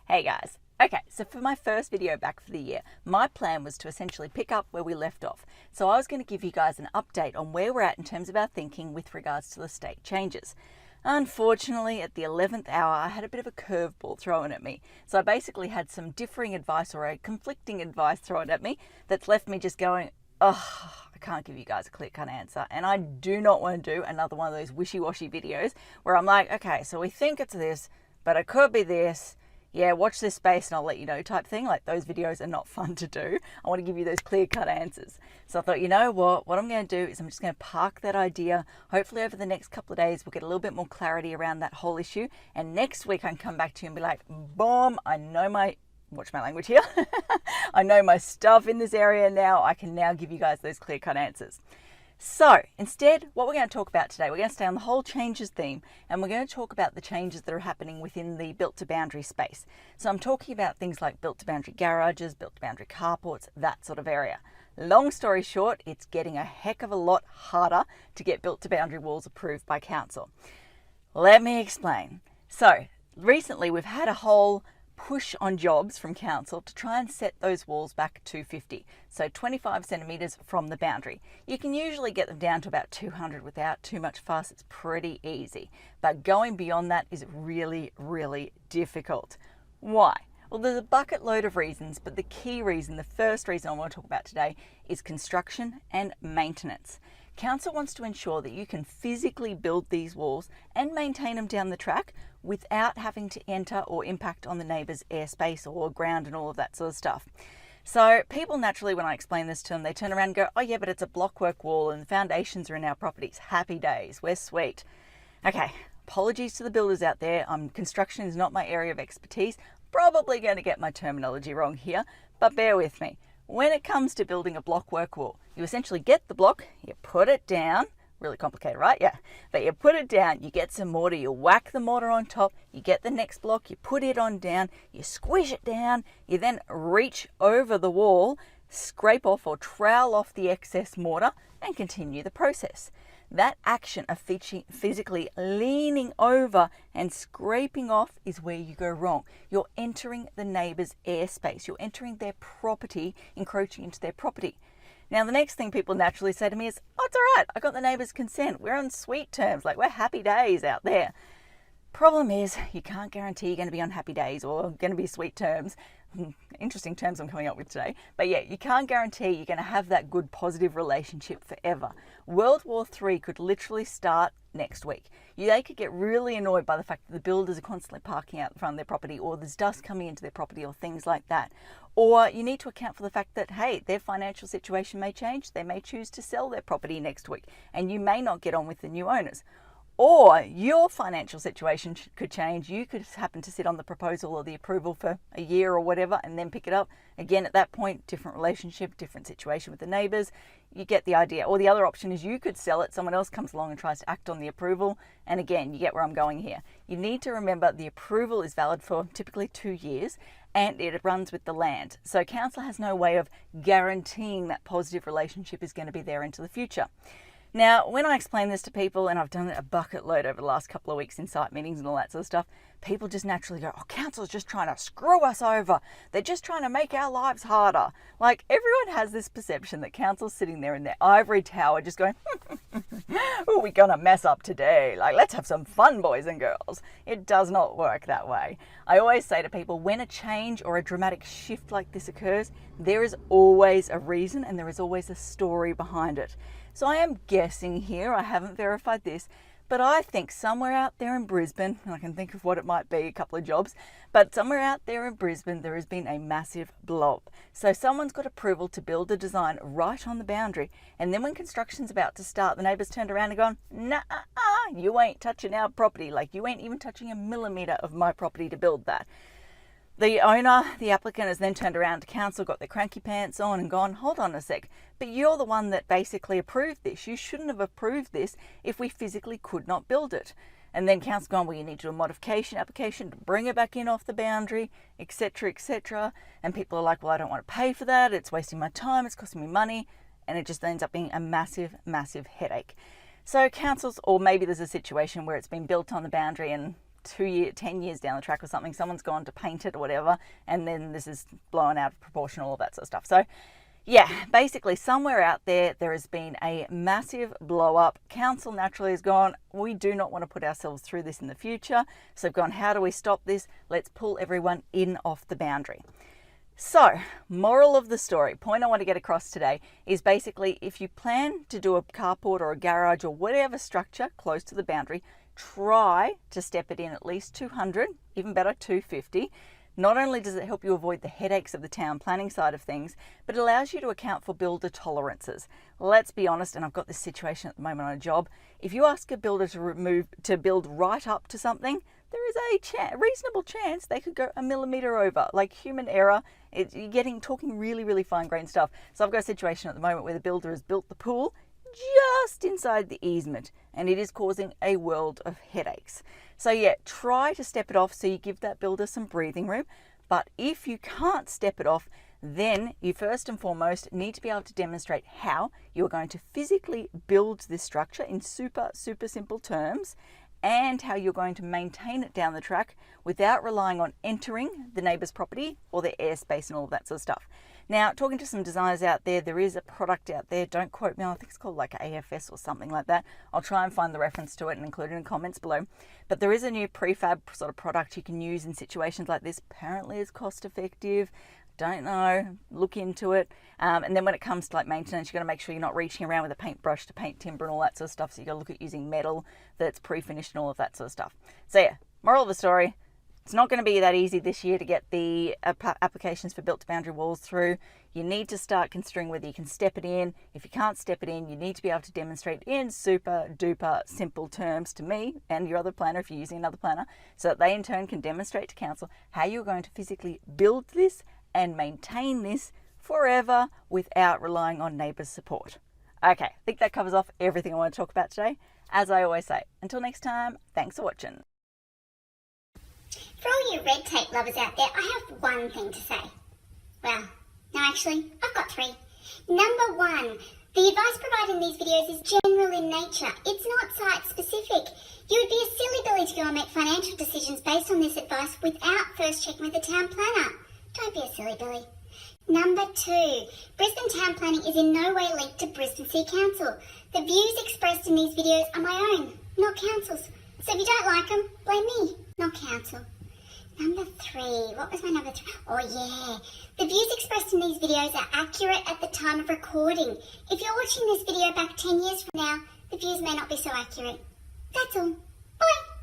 Hey guys. Okay, so for my first video back for the year, my plan was to essentially pick up where we left off. So I was going to give you guys an update on where we're at in terms of our thinking with regards to the state changes. Unfortunately, at the 11th hour, I had a bit of a curveball thrown at me. So I basically had some differing advice or a conflicting advice thrown at me that's left me just going, oh, I can't give you guys a clear-cut answer. And I do not want to do another one of those wishy-washy videos where I'm like, okay, so we think it's this, but it could be this. Yeah, watch this space and I'll let you know type thing. Like, those videos are not fun to do. I want to give you those clear-cut answers. So I thought, you know what I'm going to do is I'm just going to park that idea. Hopefully over the next couple of days, we'll get a little bit more clarity around that whole issue. And next week I can come back to you and be like, boom, I know watch my language here. I know my stuff in this area now. I can now give you guys those clear-cut answers. So instead, what we're going to talk about today, we're going to stay on the whole changes theme, and we're going to talk about the changes that are happening within the built to boundary space. So I'm talking about things like built to boundary garages, built to boundary carports, that sort of area. Long story short, it's getting a heck of a lot harder to get built to boundary walls approved by council. Let me explain. So recently we've had a whole push on jobs from council to try and set those walls back 250, so 25 centimetres from the boundary. You can usually get them down to about 200 without too much fuss. It's pretty easy, but going beyond that is really, really difficult. Why? Well, there's a bucket load of reasons, but the key reason, the first reason I want to talk about today, is construction and maintenance. Council wants to ensure that you can physically build these walls and maintain them down the track without having to enter or impact on the neighbour's airspace or ground and all of that sort of stuff. So people naturally, when I explain this to them, they turn around and go, oh yeah, but it's a blockwork wall and the foundations are in our properties. Happy days, we're sweet. Okay, apologies to the builders out there. Construction is not my area of expertise. Probably going to get my terminology wrong here, but bear with me. When it comes to building a blockwork wall, you essentially get the block, you put it down, really complicated, right? Yeah, but you put it down, you get some mortar, you whack the mortar on top, you get the next block, you put it on down, you squish it down, you then reach over the wall, scrape off or trowel off the excess mortar and continue the process. That action of physically leaning over and scraping off is where you go wrong. You're entering the neighbour's airspace. You're entering their property, encroaching into their property. Now, the next thing people naturally say to me is, oh, it's all right. I got the neighbour's consent. We're on sweet terms. Like, we're happy days out there. Problem is, you can't guarantee you're going to be on happy days or going to be sweet terms. Interesting terms I'm coming up with today. But yeah, you can't guarantee you're going to have that good positive relationship forever. World War III could literally start next week. They could get really annoyed by the fact that the builders are constantly parking out in front of their property, or there's dust coming into their property, or things like that. Or you need to account for the fact that, hey, their financial situation may change. They may choose to sell their property next week, and you may not get on with the new owners. Or your financial situation could change. You could happen to sit on the proposal or the approval for a year or whatever and then pick it up. Again, at that point, different relationship, different situation with the neighbours. You get the idea. Or the other option is you could sell it. Someone else comes along and tries to act on the approval. And again, you get where I'm going here. You need to remember the approval is valid for typically 2 years and it runs with the land. So council has no way of guaranteeing that positive relationship is going to be there into the future. Now, when I explain this to people, and I've done it a bucket load over the last couple of weeks in site meetings and all that sort of stuff, people just naturally go, oh, council's just trying to screw us over. They're just trying to make our lives harder. Like, everyone has this perception that council's sitting there in their ivory tower just going, oh, we're going to mess up today. Like, let's have some fun, boys and girls. It does not work that way. I always say to people, when a change or a dramatic shift like this occurs, there is always a reason and there is always a story behind it. So I am guessing here, I haven't verified this, but I think somewhere out there in Brisbane, and I can think of what it might be, a couple of jobs, but somewhere out there in Brisbane, there has been a massive blob. So someone's got approval to build a design right on the boundary, and then when construction's about to start, the neighbours turned around and gone, nah, you ain't touching our property, like you ain't even touching a millimetre of my property to build that. The owner, the applicant, has then turned around to council, got their cranky pants on and gone, hold on a sec, but you're the one that basically approved this. You shouldn't have approved this if we physically could not build it. And then council's gone, well, you need to do a modification application to bring it back in off the boundary, etc., etc. And people are like, well, I don't want to pay for that. It's wasting my time. It's costing me money. And it just ends up being a massive, massive headache. So councils, or maybe there's a situation where it's been built on the boundary and 10 years down the track or something, someone's gone to paint it or whatever, and then this is blown out of proportion, all that sort of stuff. So yeah, basically somewhere out there has been a massive blow up. Council naturally has gone, we do not want to put ourselves through this in the future. So they've gone, how do we stop this? Let's pull everyone in off the boundary. So, moral of the story, point I want to get across today is basically if you plan to do a carport or a garage or whatever structure close to the boundary, try to step it in at least 200, even better 250. Not only does it help you avoid the headaches of the town planning side of things, but it allows you to account for builder tolerances. Let's be honest, and I've got this situation at the moment on a job, if you ask a builder to build right up to something, there is a reasonable chance they could go a millimetre over. Like human error, you're talking really, really fine-grained stuff. So I've got a situation at the moment where the builder has built the pool just inside the easement, and it is causing a world of headaches. So yeah, try to step it off so you give that builder some breathing room. But if you can't step it off, then you first and foremost need to be able to demonstrate how you're going to physically build this structure in super, super simple terms, and how you're going to maintain it down the track without relying on entering the neighbour's property or their airspace and all of that sort of stuff. Now, talking to some designers out there is a product out there, don't quote me, I think it's called like AFS or something like that. I'll try and find the reference to it and include it in comments below. But there is a new prefab sort of product you can use in situations like this. Apparently it's cost effective. Don't know, look into it. And then when it comes to like maintenance, you've got to make sure you're not reaching around with a paintbrush to paint timber and all that sort of stuff. So you've got to look at using metal that's pre-finished and all of that sort of stuff. So yeah, moral of the story, it's not going to be that easy this year to get the applications for built to boundary walls through. You need to start considering whether you can step it in. If you can't step it in, you need to be able to demonstrate in super duper simple terms to me and your other planner if you're using another planner, so that they in turn can demonstrate to council how you're going to physically build this and maintain this forever without relying on neighbours' support. Okay, I think that covers off everything I want to talk about today. As I always say, until next time, thanks for watching. For all you red tape lovers out there, I have one thing to say. Well, no, actually, I've got three. Number one, the advice provided in these videos is general in nature. It's not site specific. You would be a silly billy to go and make financial decisions based on this advice without first checking with the town planner. Don't be a silly billy. Number two, Brisbane town planning is in no way linked to Brisbane City Council. The views expressed in these videos are my own, not council's. So if you don't like them, blame me, not council. Number three, what was my number three? Oh yeah, the views expressed in these videos are accurate at the time of recording. If you're watching this video back 10 years from now, the views may not be so accurate. That's all. Bye.